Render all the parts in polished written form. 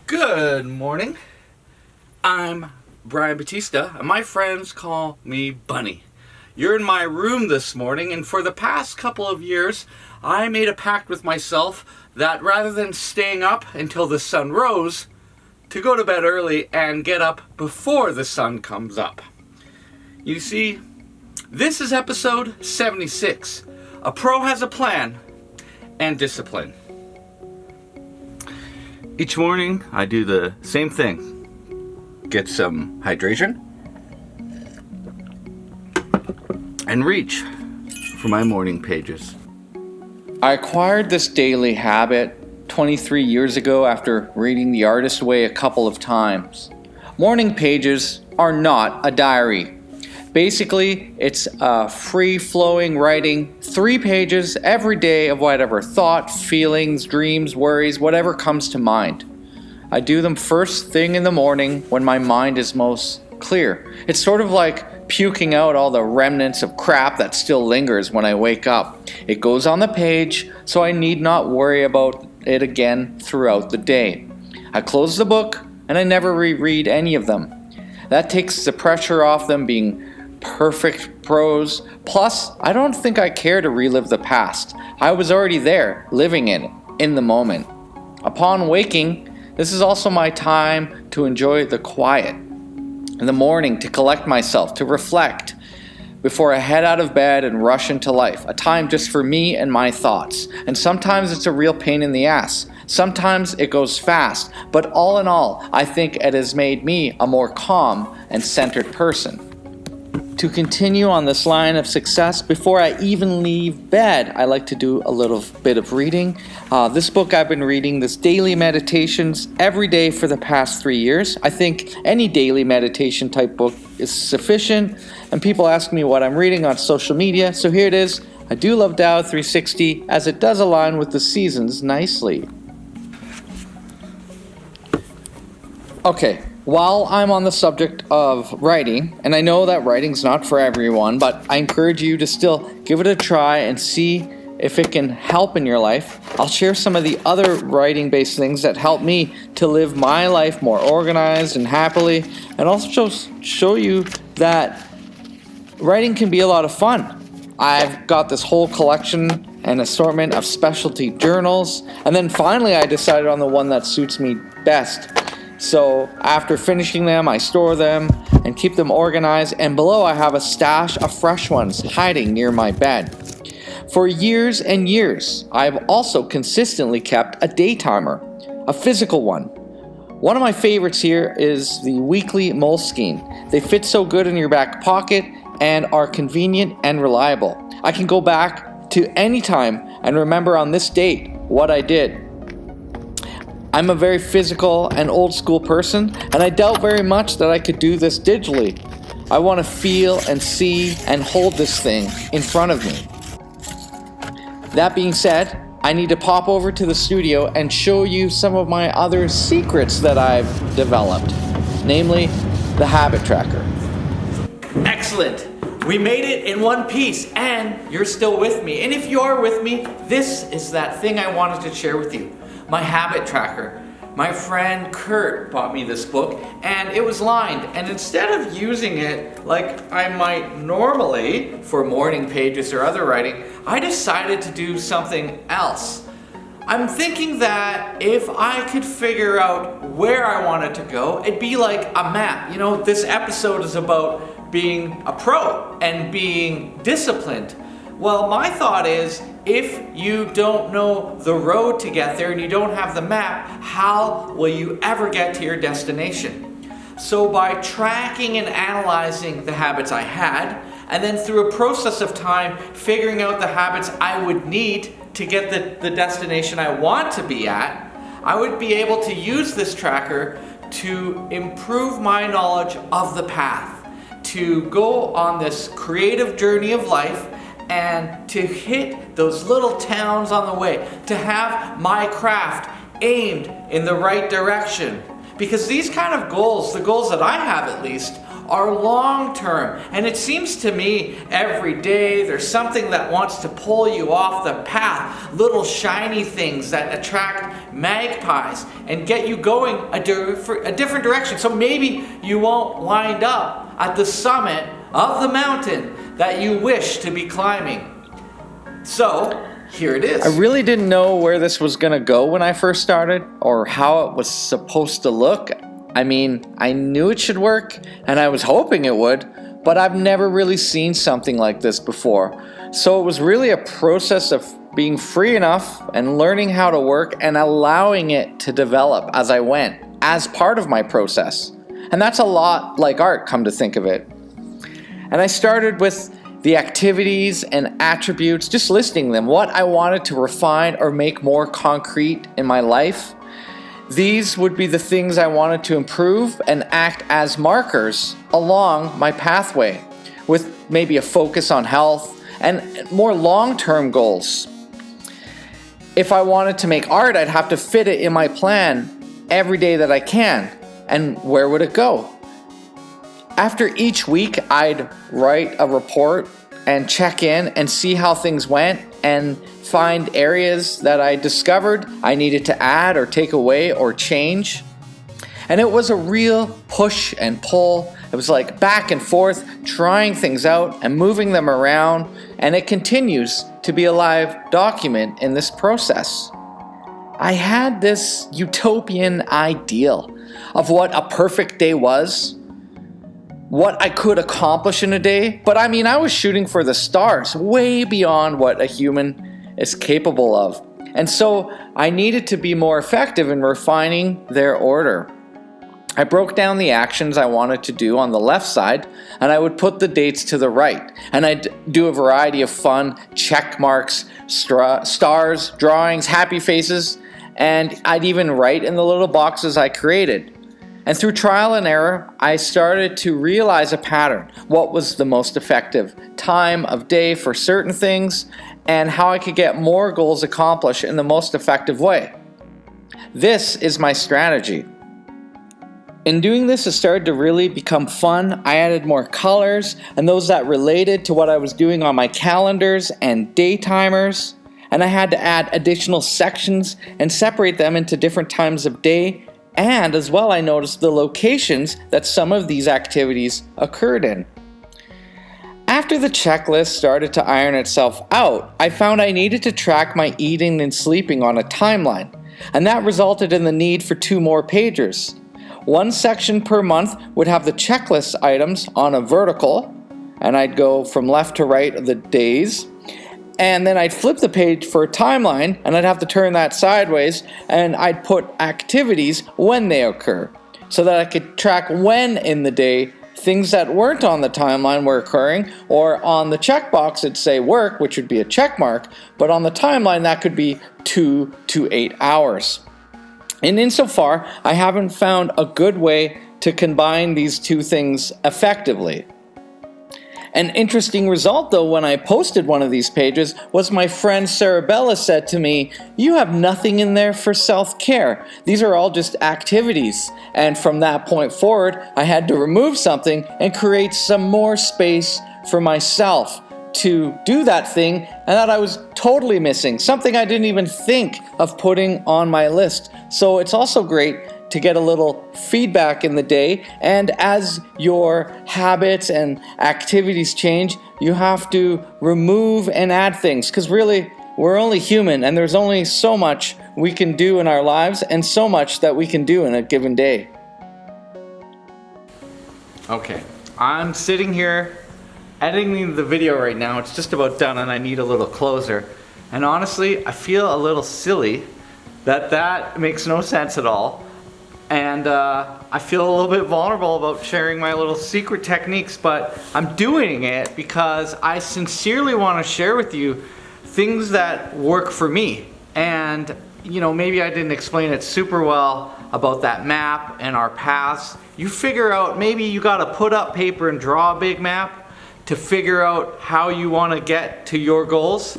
Good morning. I'm Brian Batista, and my friends call me Bunny. You're in my room this morning, and for the past couple of years, I made a pact with myself that rather than staying up until the sun rose, to go to bed early and get up before the sun comes up. You see, this is episode 76. A pro has a plan and discipline. Each morning, I do the same thing. Get some hydration and reach for my morning pages. I acquired this daily habit 23 years ago after reading The Artist's Way a couple of times. Morning pages are not a diary. Basically, it's a free-flowing writing, 3 pages every day of whatever thought, feelings, dreams, worries, whatever comes to mind. I do them first thing in the morning when my mind is most clear. It's sort of like puking out all the remnants of crap that still lingers when I wake up. It goes on the page, so I need not worry about it again throughout the day. I close the book, and I never reread any of them. That takes the pressure off them being perfect prose. Plus, I don't think I care to relive the past. I was already there, living it, in the moment. Upon waking, this is also my time to enjoy the quiet. In the morning, to collect myself, to reflect, before I head out of bed and rush into life. A time just for me and my thoughts. And sometimes it's a real pain in the ass. Sometimes it goes fast. But all in all, I think it has made me a more calm and centered person. To continue on this line of success, before I even leave bed, I like to do a little bit of reading. This book I've been reading, this daily meditations, every day for the past 3 years. I think any daily meditation type book is sufficient, and people ask me what I'm reading on social media, so here it is. I do love Tao 360 as it does align with the seasons nicely. Okay. While I'm on the subject of writing, and I know that writing's not for everyone, but I encourage you to still give it a try and see if it can help in your life. I'll share some of the other writing-based things that help me to live my life more organized and happily, and also show you that writing can be a lot of fun. I've got this whole collection and assortment of specialty journals, and then finally I decided on the one that suits me best. So after finishing them, I store them and keep them organized, and below I have a stash of fresh ones hiding near my bed. For years and years, I've also consistently kept a day timer, a physical one. One of my favorites here is the weekly Moleskine. They fit so good in your back pocket and are convenient and reliable. I can go back to any time and remember on this date what I did. I'm a very physical and old school person, and I doubt very much that I could do this digitally. I want to feel and see and hold this thing in front of me. That being said, I need to pop over to the studio and show you some of my other secrets that I've developed, namely the habit tracker. Excellent. We made it in one piece, and you're still with me. And if you are with me, this is that thing I wanted to share with you. My habit tracker. My friend Kurt bought me this book, and it was lined, and instead of using it like I might normally for morning pages or other writing, I decided to do something else. I'm thinking that if I could figure out where I wanted to go, it'd be like a map. You know, this episode is about being a pro and being disciplined. Well, my thought is, if you don't know the road to get there and you don't have the map, how will you ever get to your destination? So by tracking and analyzing the habits I had, and then through a process of time figuring out the habits I would need to get the destination I want to be at, I would be able to use this tracker to improve my knowledge of the path, to go on this creative journey of life, and to hit those little towns on the way, to have my craft aimed in the right direction. Because these kind of goals, the goals that I have at least, are long term. And it seems to me every day there's something that wants to pull you off the path. Little shiny things that attract magpies and get you going a different direction. So maybe you won't wind up at the summit of the mountain that you wish to be climbing. So here it is. I really didn't know where this was going to go when I first started, or how it was supposed to look. I mean, I knew it should work, and I was hoping it would, but I've never really seen something like this before. So it was really a process of being free enough and learning how to work and allowing it to develop as I went, as part of my process. And that's a lot like art, come to think of it. And I started with the activities and attributes, just listing them, what I wanted to refine or make more concrete in my life. These would be the things I wanted to improve and act as markers along my pathway, with maybe a focus on health and more long-term goals. If I wanted to make art, I'd have to fit it in my plan every day that I can. And where would it go? After each week, I'd write a report and check in and see how things went and find areas that I discovered I needed to add or take away or change. And it was a real push and pull. It was like back and forth, trying things out and moving them around, and it continues to be a live document in this process. I had this utopian ideal of what a perfect day was, what I could accomplish in a day, but I mean, I was shooting for the stars, way beyond what a human is capable of. And so I needed to be more effective in refining their order. I broke down the actions I wanted to do on the left side, and I would put the dates to the right. And I'd do a variety of fun check marks, stars, drawings, happy faces, and I'd even write in the little boxes I created. And through trial and error, I started to realize a pattern. What was the most effective time of day for certain things, and how I could get more goals accomplished in the most effective way. This is my strategy. In doing this, it started to really become fun. I added more colors and those that related to what I was doing on my calendars and day timers. And I had to add additional sections and separate them into different times of day. And as well, I noticed the locations that some of these activities occurred in. After the checklist started to iron itself out, I found I needed to track my eating and sleeping on a timeline. And that resulted in the need for 2 more pages. One section per month would have the checklist items on a vertical, and I'd go from left to right of the days. And then I'd flip the page for a timeline, and I'd have to turn that sideways, and I'd put activities when they occur, so that I could track when in the day things that weren't on the timeline were occurring, or on the checkbox it'd say work, which would be a check mark, but on the timeline that could be 2 to 8 hours. And insofar, I haven't found a good way to combine these two things effectively. An interesting result, though, when I posted one of these pages was my friend Sarabella said to me, "You have nothing in there for self-care. These are all just activities." And from that point forward, I had to remove something and create some more space for myself to do that thing and that I was totally missing, something I didn't even think of putting on my list. So it's also great to get a little feedback in the day, and as your habits and activities change, you have to remove and add things, because really we're only human and there's only so much we can do in our lives and so much that we can do in a given day. Okay, I'm sitting here editing the video right now. It's just about done and I need a little closer. And honestly, I feel a little silly that makes no sense at all. And I feel a little bit vulnerable about sharing my little secret techniques, but I'm doing it because I sincerely want to share with you things that work for me. And you know, maybe I didn't explain it super well about that map and our paths. You figure out, maybe you got to put up paper and draw a big map to figure out how you want to get to your goals.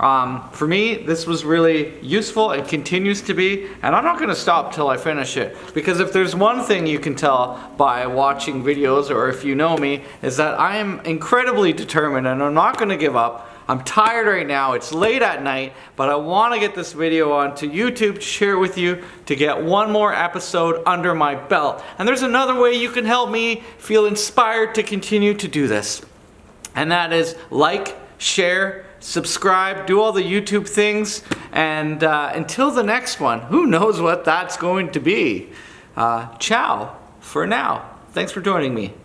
For me, this was really useful and continues to be, and I'm not going to stop till I finish it, because if there's one thing you can tell by watching videos, or if you know me, is that I am incredibly determined and I'm not going to give up. I'm tired right now, it's late at night, but I want to get this video onto YouTube to share with you to get one more episode under my belt. And there's another way you can help me feel inspired to continue to do this. And that is like, share, subscribe, do all the YouTube things, and until the next one, who knows what that's going to be. Ciao for now. Thanks for joining me.